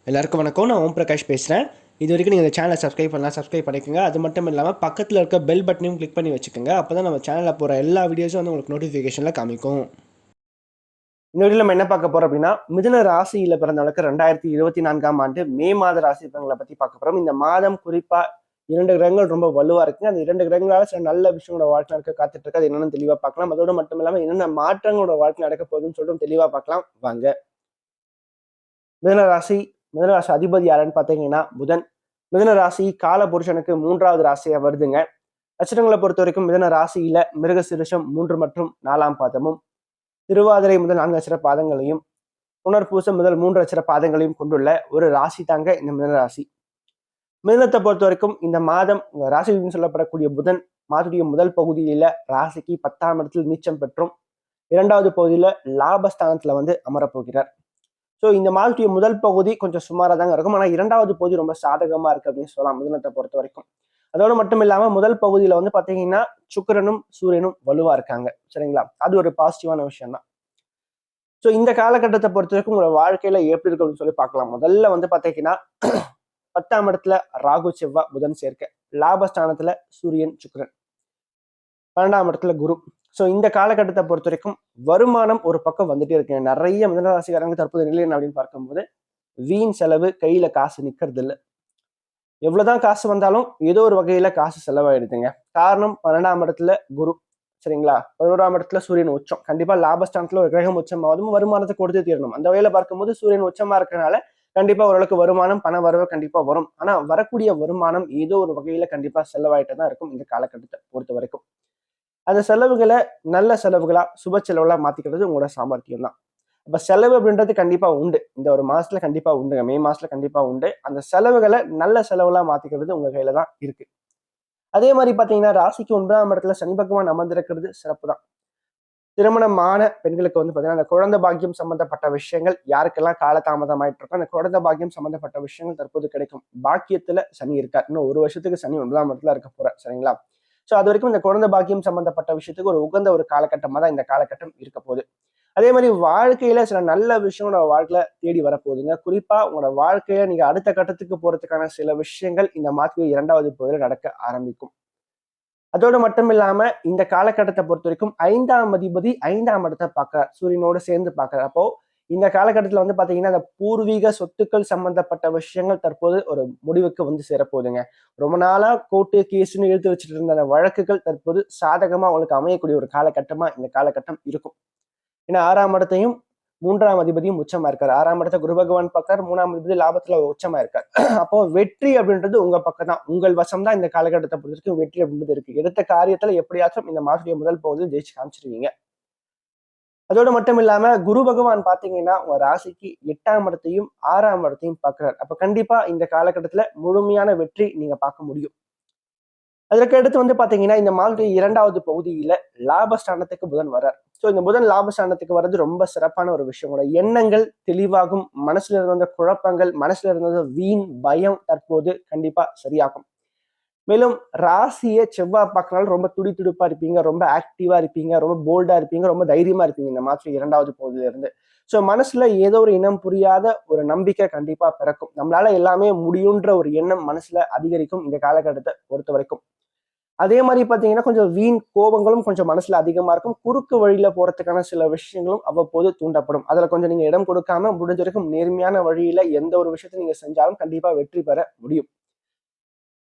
எல்லாருக்கும் வணக்கம். நான் ஓம் பிரகாஷ் பேசுகிறேன். இது வரைக்கும் நீங்கள் இந்த சேனலை சப்ஸ்கிரைப் பண்ணலாம், சப்ஸ்கிரைப் பண்ணிக்கோங்க. அது மட்டும் இல்லாமல் பக்கத்தில் இருக்க பெல் பட்டனையும் கிளிக் பண்ணி வச்சுக்கோங்க. அப்போ தான் நம்ம சேனலில் போகிற எல்லா வீடியோஸும் வந்து உங்களுக்கு நோட்டிஃபிகேஷனில் காமிக்கும். இந்த வீடியோ நம்ம என்ன பார்க்க போகிறோம் அப்படின்னா, மிதுன ராசியில் பிறந்தவங்களுக்கு 2024ஆம் ஆண்டு மே மாத ராசி பலன்களை பற்றி பார்க்க போகிறோம். இந்த மாதம் குறிப்பாக 2 கிரகங்கள் ரொம்ப வலுவாக இருக்குங்க. அந்த 2 கிரகங்களால் சில நல்ல விஷயங்களோட வாழ்க்கை நடக்க காத்துட்டு இருக்கு. அது என்னென்னு தெளிவாக பார்க்கலாம். அதோடு மட்டும் இல்லாமல் என்னென்ன மாற்றங்களோட வாழ்க்கை நடக்க போகுதுன்னு சொல்லிட்டு தெளிவாக பார்க்கலாம் வாங்க. மிதுன ராசி அதிபதி யாருன்னு பார்த்தீங்கன்னா புதன். மிதுன ராசி கால புருஷனுக்கு 3வது ராசியா வருதுங்க. நட்சத்திரங்களை பொறுத்த வரைக்கும் மிதுன ராசியில மிருகசீரிஷம் 3 மற்றும் 4ஆம் பாதமும், திருவாதிரை முதல் 4 நட்சத்திர பாதங்களையும், புனர்பூசம் முதல் 3 நட்சத்திர பாதங்களையும் கொண்டுள்ள ஒரு ராசி தாங்க இந்த மிதுன ராசி. மிதுனத்தை பொறுத்த வரைக்கும் இந்த மாதம் ராசின்னு சொல்லப்படக்கூடிய புதன் மாதத்துடைய முதல் பகுதியில ராசிக்கு 10ஆம் இடத்தில் நீச்சம் பெற்றும் 2வது பகுதியில லாபஸ்தானத்துல வந்து அமரப்போகிறார். ஸோ இந்த மாதத்துடைய முதல் பகுதி கொஞ்சம் சுமாராக தாங்க இருக்கும். ஆனால் 2வது பகுதி ரொம்ப சாதகமா இருக்கு அப்படின்னு சொல்லலாம் மிதுனத்தை பொறுத்த வரைக்கும். அதோடு மட்டும் இல்லாம முதல் பகுதியில வந்து பாத்தீங்கன்னா சுக்கிரனும் சூரியனும் வலுவா இருக்காங்க. சரிங்களா? அது ஒரு பாசிட்டிவான விஷயம் தான். ஸோ இந்த காலகட்டத்தை பொறுத்த வரைக்கும் உங்களோட வாழ்க்கையில எப்படி இருக்கு அப்படின்னு சொல்லி பார்க்கலாம். முதல்ல வந்து பாத்தீங்கன்னா 10ஆம் இடத்துல ராகு செவ்வாய் புதன் சேர்க்கை, லாபஸ்தானத்துல சூரியன் சுக்கிரன், 12ஆம் இடத்துல குரு. ஸோ இந்த காலகட்டத்தை பொறுத்த வரைக்கும் வருமானம் ஒரு பக்கம் வந்துட்டே இருக்கு. நிறைய மிதனராசிக்காரங்க தற்போது நிலை என்ன அப்படின்னு பார்க்கும்போது வீண் செலவு, கையில காசு நிக்கிறது இல்லை. எவ்வளவுதான் காசு வந்தாலும் ஏதோ ஒரு வகையில காசு செலவாயிடுதுங்க. காரணம் 12ஆம் இடத்துல குரு. சரிங்களா? 11ஆம் இடத்துல சூரியன் உச்சம். கண்டிப்பா லாபஸ்தானத்துல ஒரு கிரகம் உச்சமாவதும் வருமானத்தை கொடுத்து தீரணும். அந்த வகையில பார்க்கும்போது சூரியன் உச்சமா இருக்கனால கண்டிப்பா ஓரளவுக்கு வருமானம், பண வரவு கண்டிப்பா வரும். ஆனா வரக்கூடிய வருமானம் ஏதோ ஒரு வகையில கண்டிப்பா செலவாயிட்டு தான் இருக்கும் இந்த காலகட்டத்தை பொறுத்த வரைக்கும். அந்த செலவுகளை நல்ல செலவுகளா, சுப செலவுகளா மாத்திக்கிறது உங்களோட சாமர்த்தியம் தான். அப்ப செலவு அப்படின்றது கண்டிப்பா உண்டு. இந்த ஒரு மாசத்துல கண்டிப்பா உண்டுங்க. மே மாசத்துல கண்டிப்பா உண்டு. அந்த செலவுகளை நல்ல செலவுகளா மாத்திக்கிறது உங்க கையில தான் இருக்கு. அதே மாதிரி பாத்தீங்கன்னா ராசிக்கு 9ஆம் இடத்துல சனி பகவான் அமர்ந்திருக்கிறது சிறப்பு தான். திருமணமான பெண்களுக்கு வந்து பாத்தீங்கன்னா அந்த குழந்தை பாக்கியம் சம்பந்தப்பட்ட விஷயங்கள் யாருக்கெல்லாம் காலதாமதம் ஆயிட்டு இருக்கோ அந்த குழந்தை பாக்கியம் சம்பந்தப்பட்ட விஷயங்கள் தற்போது கிடைக்கும். பாக்கியத்துல சனி இருக்கார். இன்னும் 1 வருஷத்துக்கு சனி 9ஆம் இடத்துல இருக்க போற. சரிங்களா? சோ அது வரைக்கும் இந்த குழந்தை பாக்கியம் சம்பந்தப்பட்ட விஷயத்துக்கு ஒரு உகந்த ஒரு காலகட்டமா தான் இந்த காலகட்டம் இருக்க போகுது. அதே மாதிரி வாழ்க்கையில சில நல்ல விஷயம் நம்ம வாழ்க்கையில தேடி வரப்போகுதுங்க. குறிப்பா உங்களோட வாழ்க்கையில நீங்க அடுத்த கட்டத்துக்கு போறதுக்கான சில விஷயங்கள் இந்த மாதத்துக்கு 2வது பகுதியில் நடக்க ஆரம்பிக்கும். அதோடு மட்டும் இல்லாம இந்த காலகட்டத்தை பொறுத்த வரைக்கும் 5ஆம் அதிபதி 5ஆம் இடத்தை பார்க்கிறார். சூரியனோடு சேர்ந்து பார்க்கிறார். அப்போ இந்த காலகட்டத்துல வந்து பாத்தீங்கன்னா அந்த பூர்வீக சொத்துக்கள் சம்பந்தப்பட்ட விஷயங்கள் தற்போது ஒரு முடிவுக்கு வந்து சேரப்போகுதுங்க. ரொம்ப நாளா கோர்ட்டு கேஸ்ன்னு இழுத்து வச்சுட்டு இருந்த அந்த வழக்குகள் தற்போது சாதகமா உங்களுக்கு அமையக்கூடிய ஒரு காலகட்டமா இந்த காலகட்டம் இருக்கும். ஏன்னா 6ஆம் இடத்தையும் 3ஆம் அதிபதியும் உச்சமா இருக்காரு. 6ஆம் இடத்தை குரு பகவான் பார்க்காரு, 3ஆம் அதிபதி லாபத்துல உச்சமா இருக்காரு. அப்போ வெற்றி அப்படின்றது உங்க பக்கம் தான். உங்கள் வசம் தான் இந்த காலகட்டத்தை பொறுத்த வரைக்கும் வெற்றி அப்படின்றது இருக்கு. எடுத்த காரியத்துல எப்படியாச்சும் இந்த மாசத்துடைய முதல் பகுதியில் ஜெயிச்சு காமிச்சிருவீங்க. அதோடு மட்டும் இல்லாம குரு பகவான் பாத்தீங்கன்னா உங்க ராசிக்கு 8ஆம் இடத்தையும் 6ஆம் இடத்தையும் பார்க்கிறார். அப்ப கண்டிப்பா இந்த காலகட்டத்துல முழுமையான வெற்றி நீங்க பார்க்க முடியும். அதற்கு அடுத்து வந்து பாத்தீங்கன்னா இந்த மாதிரி 2வது பகுதியில லாபஸ்தானத்துக்கு புதன் வர்றார். ஸோ இந்த புதன் லாபஸ்தானத்துக்கு வர்றது ரொம்ப சிறப்பான ஒரு விஷயம். உங்களோட எண்ணங்கள் தெளிவாகும். மனசுல இருந்த குழப்பங்கள், மனசுல இருந்த வீண் பயம் தற்போது கண்டிப்பா சரியாகும். மேலும் ராசியை செவ்வாய் பார்க்கறனால ரொம்ப துடிதுடிப்பா இருப்பீங்க, ரொம்ப ஆக்டிவா இருப்பீங்க, ரொம்ப போல்டா இருப்பீங்க, ரொம்ப தைரியமா இருப்பீங்க இந்த மாதம் 2வது பகுதியில இருந்து. ஸோ மனசுல ஏதோ ஒரு இனம் புரியாத ஒரு நம்பிக்கை கண்டிப்பா பிறக்கும். நம்மளால எல்லாமே முடியுன்ற ஒரு எண்ணம் மனசுல அதிகரிக்கும் இந்த காலகட்டத்தை பொறுத்த வரைக்கும். அதே மாதிரி பாத்தீங்கன்னா கொஞ்சம் வீண் கோபங்களும் கொஞ்சம் மனசுல அதிகமா இருக்கும். குறுக்கு வழியில போறதுக்கான சில விஷயங்களும் அவ்வப்போது தூண்டப்படும். அதுல கொஞ்சம் நீங்க இடம் கொடுக்காம முடிஞ்ச வரைக்கும் நேர்மையான வழியில எந்த ஒரு விஷயத்தை நீங்க செஞ்சாலும் கண்டிப்பா வெற்றி பெற முடியும்.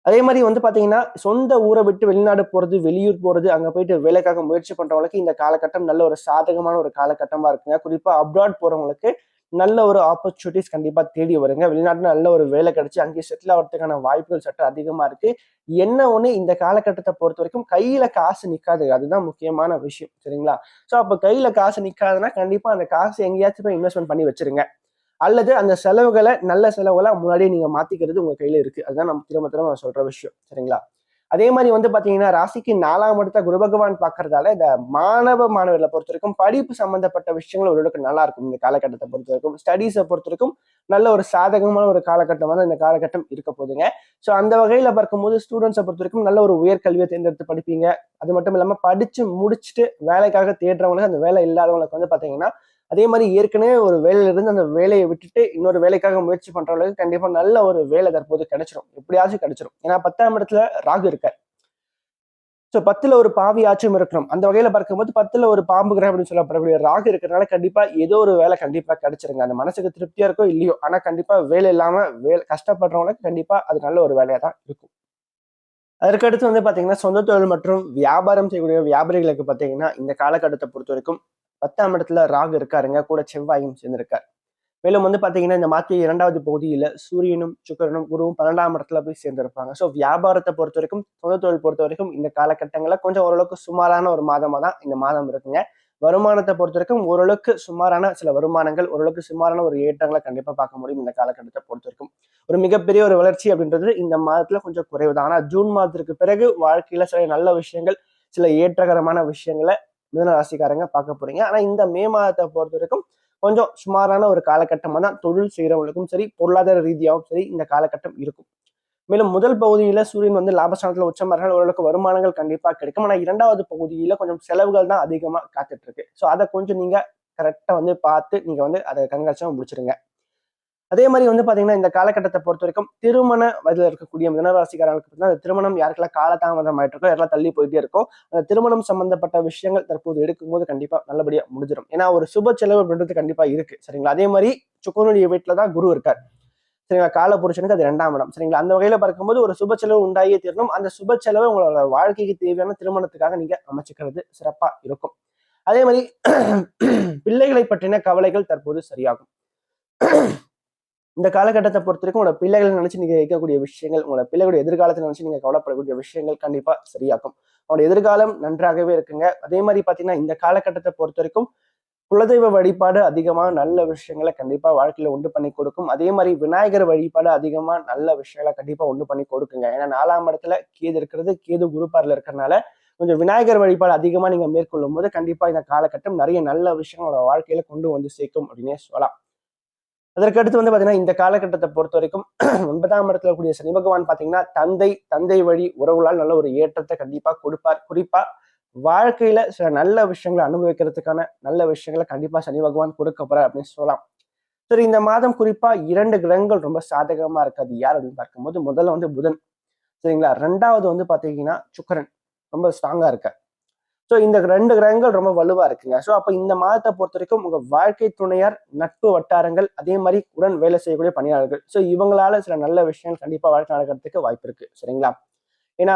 அதே மாதிரி வந்து பாத்தீங்கன்னா சொந்த ஊரை விட்டு வெளிநாடு போறது, வெளியூர் போறது, அங்க போயிட்டு வேலைக்காக முயற்சி பண்றவங்களுக்கு இந்த காலகட்டம் நல்ல ஒரு சாதகமான ஒரு காலகட்டமா இருக்குங்க. குறிப்பா அப்ராட் போறவங்களுக்கு நல்ல ஒரு ஆப்பர்ச்சுனிட்டிஸ் கண்டிப்பா தேடி வருங்க. வெளிநாட்டுல நல்ல ஒரு வேலை கிடைச்சு அங்கேயே செட்டில் ஆகிறதுக்கான வாய்ப்புகள் சற்று அதிகமா இருக்கு. என்ன ஒண்ணு இந்த காலகட்டத்தை பொறுத்த வரைக்கும் கையில காசு நிக்காது. அதுதான் முக்கியமான விஷயம். சரிங்களா? சோ அப்ப கையில காசு நிக்காதுன்னா கண்டிப்பா அந்த காசு எங்கேயாச்சும் போய் இன்வெஸ்ட்மெண்ட் பண்ணி வச்சிருங்க. அல்லது அந்த செலவுகளை நல்ல செலவுகளா முன்னாடியே நீங்க மாத்திக்கிறது உங்க கையில இருக்கு. அதுதான் நம்ம திரும்ப திரும்ப சொல்ற விஷயம். சரிங்களா? அதே மாதிரி வந்து பாத்தீங்கன்னா ராசிக்கு 4ஆம் இடத்தை குரு பகவான் பாக்குறதால இந்த மாணவர்களை பொறுத்த வரைக்கும் படிப்பு சம்பந்தப்பட்ட விஷயங்கள் ஓரளவுக்கு நல்லா இருக்கும். இந்த காலகட்டத்தை பொறுத்த வரைக்கும் ஸ்டடீஸை பொறுத்த வரைக்கும் நல்ல ஒரு சாதகமான ஒரு காலகட்டம் வந்து இந்த காலகட்டம் இருக்க போகுதுங்க. ஸோ அந்த வகையில பார்க்கும்போது ஸ்டூடெண்ட்ஸை பொறுத்த வரைக்கும் நல்ல ஒரு உயர்கல்வியை தேர்ந்தெடுத்து படிப்பீங்க. அது மட்டும் இல்லாம படிச்சு முடிச்சுட்டு வேலைக்காக தேடுறவங்களுக்கு அந்த வேலை இல்லாதவங்களுக்கு வந்து பாத்தீங்கன்னா அதே மாதிரி ஏற்கனவே ஒரு வேலையிலிருந்து அந்த வேலையை விட்டுட்டு இன்னொரு வேலைக்காக முயற்சி பண்றவங்களுக்கு கண்டிப்பா நல்ல ஒரு வேலை தற்போது கிடைச்சிடும், எப்படியாச்சும் கிடைச்சிடும். ஏன்னா 10ஆம் இடத்துல ராகு இருக்கார். ஸோ 10ல ஒரு பாவி ஆச்சும் இருக்கணும். அந்த வகையில பார்க்கும்போது 10ல ஒரு பாம்பு கிரகம் அப்படின்னு சொல்லப்படக்கூடிய ராகு இருக்கிறனால கண்டிப்பா ஏதோ ஒரு வேலை கண்டிப்பா கிடைச்சிருங்க. அந்த மனசுக்கு திருப்தியா இருக்கோ இல்லையோ, ஆனா கண்டிப்பா வேலை இல்லாம கஷ்டப்படுறவங்களுக்கு கண்டிப்பா அது நல்ல ஒரு வேலையா தான் இருக்கும். அதற்கடுத்து வந்து பாத்தீங்கன்னா, சொந்த தொழில் மற்றும் வியாபாரம் செய்யக்கூடிய வியாபாரிகளுக்கு பாத்தீங்கன்னா, இந்த காலகட்டத்தை பொறுத்த வரைக்கும் 10ஆம் இடத்துல ராகு இருக்காருங்க. கூட செவ்வாயும் சேர்ந்திருக்காரு. மேலும் வந்து பாத்தீங்கன்னா, இந்த மாதத்தின் 2வது பகுதியில சூரியனும், சுக்கிரனும், குருவும் 12ஆம் இடத்துல போய் சேர்ந்திருப்பாங்க. ஸோ வியாபாரத்தை பொறுத்த வரைக்கும், சொந்த தொழில் பொறுத்த வரைக்கும் இந்த காலகட்டங்கள்ல கொஞ்சம் ஓரளவுக்கு சுமாரான ஒரு மாதமா தான் இந்த மாதம் இருக்குங்க. வருமானத்தை பொறுத்த வரைக்கும் ஓரளவுக்கு சுமாரான சில வருமானங்கள், ஓரளவுக்கு சுமாரான ஒரு ஏற்றங்களை கண்டிப்பா பார்க்க முடியும் இந்த காலகட்டத்தை பொறுத்த வரைக்கும். ஒரு மிகப்பெரிய ஒரு வளர்ச்சி அப்படின்றது இந்த மாதத்துல கொஞ்சம் குறைவு தான். ஆனா ஜூன் மாதத்திற்கு பிறகு வாழ்க்கையில சில நல்ல விஷயங்கள், சில ஏற்றகரமான விஷயங்களை மிதுன ராசிக்காரங்க பார்க்க போறீங்க. ஆனா இந்த மே மாதத்தை பொறுத்த வரைக்கும் கொஞ்சம் சுமாரான ஒரு காலகட்டமா தான் தொழில் செய்யறவங்களுக்கும் சரி, பொருளாதார ரீதியாகவும் சரி இந்த காலகட்டம் இருக்கும். மேலும் முதல் பகுதியில சூரியன் வந்து லாபஸ்தானத்துல உச்சமர்கள் ஓரளவுக்கு வருமானங்கள் கண்டிப்பா கிடைக்கும். ஆனா 2வது பகுதியில கொஞ்சம் செலவுகள் தான் அதிகமா காத்துட்டு இருக்கு. ஸோ அதை கொஞ்சம் நீங்க கரெக்டா வந்து பார்த்து நீங்க வந்து அதை கண்காட்சியா முடிச்சிருங்க. அதே மாதிரி வந்து பாத்தீங்கன்னா இந்த காலகட்டத்தை பொறுத்த வரைக்கும் திருமண வயதுல இருக்கக்கூடிய மிதனராசிக்காரர்களுக்கு பார்த்தீங்கன்னா திருமணம் யாருக்கெல்லாம் காலதாமதம் ஆயிட்டு இருக்கோ, யாரெல்லாம் தள்ளி போயிட்டே இருக்கோ, அந்த திருமணம் சம்பந்தப்பட்ட விஷயங்கள் தற்போது எடுக்கும்போது கண்டிப்பா நல்லபடியா முடிஞ்சிடும். ஏன்னா ஒரு சுப செலவு அப்படின்றது கண்டிப்பா இருக்கு, சரிங்களா? அதே மாதிரி சுக்கரனுடைய வீட்டுல தான் குரு இருக்கார், சரிங்களா? கால புருஷனுக்கு அது 2ஆம் இடம், சரிங்களா? அந்த வகையில பார்க்கும்போது ஒரு சுப செலவு உண்டாகியே தீரணும். அந்த சுப செலவை உங்களோட வாழ்க்கைக்கு தேவையான திருமணத்துக்காக நீங்க அமைச்சுக்கிறது சிறப்பா இருக்கும். அதே மாதிரி பிள்ளைகளை பற்றின கவலைகள் தற்போது சரியாகும். இந்த காலகட்டத்தை பொறுத்த வரைக்கும் உங்களோட பிள்ளைகளை நினைச்சு நீங்க வைக்கக்கூடிய விஷயங்கள், உங்களோட பிள்ளைகளுடைய எதிர்காலத்தை நினைச்சு நீங்க கவலைப்படக்கூடிய விஷயங்கள் கண்டிப்பா சரியாகும். அவனுடைய எதிர்காலம் நன்றாகவே இருக்குங்க. அதே மாதிரி பாத்தீங்கன்னா இந்த காலகட்டத்தை பொறுத்த வரைக்கும் குலதெய்வ வழிபாடு அதிகமா நல்ல விஷயங்களை கண்டிப்பா வாழ்க்கையில உண்டு பண்ணி கொடுக்கும். அதே மாதிரி விநாயகர் வழிபாடு அதிகமா நல்ல விஷயங்களை கண்டிப்பா உண்டு பண்ணி கொடுக்குங்க. ஏன்னா 4ஆம் இடத்துல கேது இருக்கிறது, கேது குரு பார்வையில இருக்கிறதுனால கொஞ்சம் விநாயகர் வழிபாடு அதிகமா நீங்க மேற்கொள்ளும் போது கண்டிப்பா இந்த காலகட்டம் நிறைய நல்ல விஷயங்களோட வாழ்க்கையில கொண்டு வந்து சேர்க்கும் அப்படின்னே சொல்லலாம். அதற்கடுத்து வந்து பாத்தீங்கன்னா இந்த காலகட்டத்தை பொறுத்த வரைக்கும் 9ஆம் இடத்துல கூடிய சனி பகவான் பாத்தீங்கன்னா தந்தை வழி உறவுகளால் நல்ல ஒரு ஏற்றத்தை கண்டிப்பா கொடுப்பார். குறிப்பா வாழ்க்கையில சில நல்ல விஷயங்களை அனுபவிக்கிறதுக்கான நல்ல விஷயங்களை கண்டிப்பா சனி பகவான் கொடுக்க போறார் அப்படின்னு சொல்லலாம். சரி, இந்த மாதம் குறிப்பா 2 கிரகங்கள் ரொம்ப சாதகமா இருக்காது. யார் அப்படின்னு பார்க்கும்போது முதல்ல வந்து புதன், சரிங்களா? 2வது வந்து பாத்தீங்கன்னா சுக்கிரன் ரொம்ப ஸ்ட்ராங்கா இருக்கார். ஸோ இந்த 2 கிரகங்கள் ரொம்ப வலுவா இருக்குங்க. ஸோ அப்ப இந்த மாதத்தை பொறுத்த வரைக்கும் உங்க வாழ்க்கை துணையார், நட்பு வட்டாரங்கள், அதே மாதிரி உடன் வேலை செய்யக்கூடிய பணியாளர்கள், ஸோ இவங்களால சில நல்ல விஷயங்கள் கண்டிப்பா வாழ்க்கை நடக்கிறதுக்கு வாய்ப்பு இருக்கு, சரிங்களா? ஏன்னா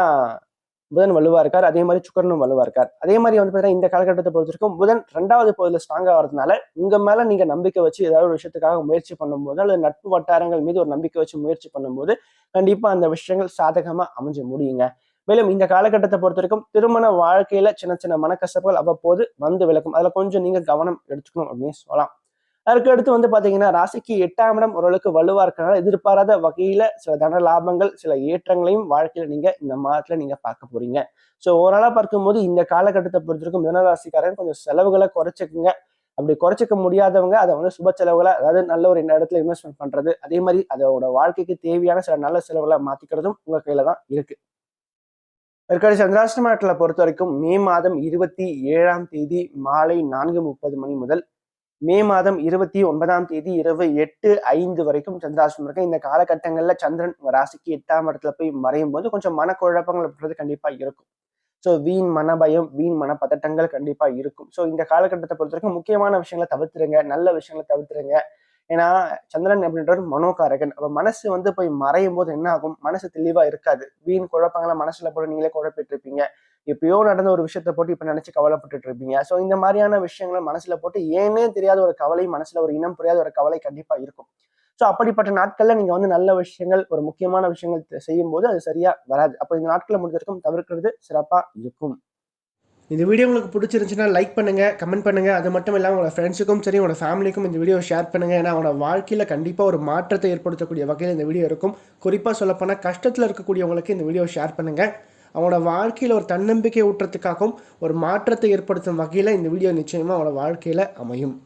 புதன் வலுவா இருக்கார், அதே மாதிரி சுக்கிரனும் வலுவா இருக்கார். அதே மாதிரி வந்து பாத்தீங்கன்னா இந்த காலகட்டத்தை பொறுத்த வரைக்கும் புதன் 2வது பகுதியில ஸ்ட்ராங்கா வரதுனால உங்க மேல நீங்க நம்பிக்கை வச்சு ஏதாவது ஒரு விஷயத்துக்காக முயற்சி பண்ணும்போது, அல்லது நட்பு வட்டாரங்கள் மீது ஒரு நம்பிக்கை வச்சு முயற்சி பண்ணும்போது கண்டிப்பா அந்த விஷயங்கள் சாதகமா அமைஞ்சு முடியுங்க. மேலும் இந்த காலகட்டத்தை பொறுத்த வரைக்கும் திருமண வாழ்க்கையில சின்ன சின்ன மனக்கசப்புகள் அவ்வப்போது வந்து விளக்கும். அதுல கொஞ்சம் நீங்க கவனம் எடுத்துக்கணும் அப்படின்னு சொல்லலாம். அதுக்கு அடுத்து வந்து பாத்தீங்கன்னா ராசிக்கு 8ஆம் இடம் ஓரளவுக்கு வலுவா இருக்கனால எதிர்பாராத வகையில சில தன லாபங்கள், சில ஏற்றங்களையும் வாழ்க்கையில நீங்க இந்த மாதத்துல நீங்க பார்க்க போறீங்க. ஸோ ஓவராலா பார்க்கும்போது இந்த காலகட்டத்தை பொறுத்த வரைக்கும் மிதனராசிக்காரன் கொஞ்சம் செலவுகளை குறைச்சிக்குங்க. அப்படி குறைச்சிக்க முடியாதவங்க அதை வந்து சுப செலவுகளை, அதாவது நல்ல ஒரு இடத்துல இன்வெஸ்ட்மெண்ட் பண்றது, அதே மாதிரி அதோட வாழ்க்கைக்கு தேவையான சில நல்ல செலவுகளை மாத்திக்கிறதும் உங்க கையில தான் இருக்கு. இதற்கான சந்திராஷ்டம பொறுத்த வரைக்கும் மே மாதம் 27ஆம் தேதி மாலை 4:30 மணி முதல் மே மாதம் 29ஆம் தேதி இரவு 8:05 வரைக்கும் சந்திராஷ்டமம் இருக்கு. இந்த காலகட்டங்கள்ல சந்திரன் ராசிக்கு 8ஆம் இடத்துல போய் மறையும் போது கொஞ்சம் மனக்குழப்பங்கள் அப்படின்றது கண்டிப்பா இருக்கும். ஸோ வீண் மனபயம், வீண் மனப்பதட்டங்கள் கண்டிப்பா இருக்கும். ஸோ இந்த காலகட்டத்தை பொறுத்த வரைக்கும் முக்கியமான விஷயங்களை தவிர்த்துருங்க, நல்ல விஷயங்களை தவிர்த்துருங்க. ஏன்னா சந்திரன் அப்படின்றவர் மனோகாரகன். அப்ப மனசு வந்து போய் மறையும் போது என்ன ஆகும்? மனசு தெளிவா இருக்காது. வீண் குழப்பங்களை மனசுல போட்டு நீங்களே குழப்பிட்டு இருப்பீங்க. எப்பயோ நடந்த ஒரு விஷயத்த போட்டு இப்ப நினைச்சு கவலைப்பட்டுட்டு இருப்பீங்க. ஸோ இந்த மாதிரியான விஷயங்களை மனசுல போட்டு ஏனே தெரியாத ஒரு கவலை, மனசுல ஒரு இனம் புரியாத ஒரு கவலை கண்டிப்பா இருக்கும். ஸோ அப்படிப்பட்ட நாட்கள்ல நீங்க வந்து நல்ல விஷயங்கள், ஒரு முக்கியமான விஷயங்கள் செய்யும் போது அது சரியா வராது. அப்போ இந்த நாட்களை முடிஞ்ச வரைக்கும் தவிர்க்கிறது சிறப்பா இருக்கும். இந்த வீடியோ உங்களுக்கு பிடிச்சிருந்துச்சுன்னா லைக் பண்ணுங்கள், கமெண்ட் பண்ணுங்கள். அது மட்டும் இல்லாமல் உங்களோட ஃப்ரெண்ட்ஸுக்கும் சரி, உங்களோட ஃபேமிலிக்கும் இந்த வீடியோ ஷேர் பண்ணுங்கள். ஏன்னா அவனோட வாழ்க்கையில் கண்டிப்பாக ஒரு மாற்றத்தை ஏற்படுத்தக்கூடிய வகையில் இந்த வீடியோ இருக்கும். குறிப்பாக சொல்லப்போனால் கஷ்டத்தில் இருக்கக்கூடியவங்களுக்கு இந்த வீடியோ ஷேர் பண்ணுங்கள். அவனோட வாழ்க்கையில் ஒரு தன்னம்பிக்கை ஊட்டுறதுக்காகவும் ஒரு மாற்றத்தை ஏற்படுத்தும் வகையில் இந்த வீடியோ நிச்சயமாக அவனோட வாழ்க்கையில் அமையும்.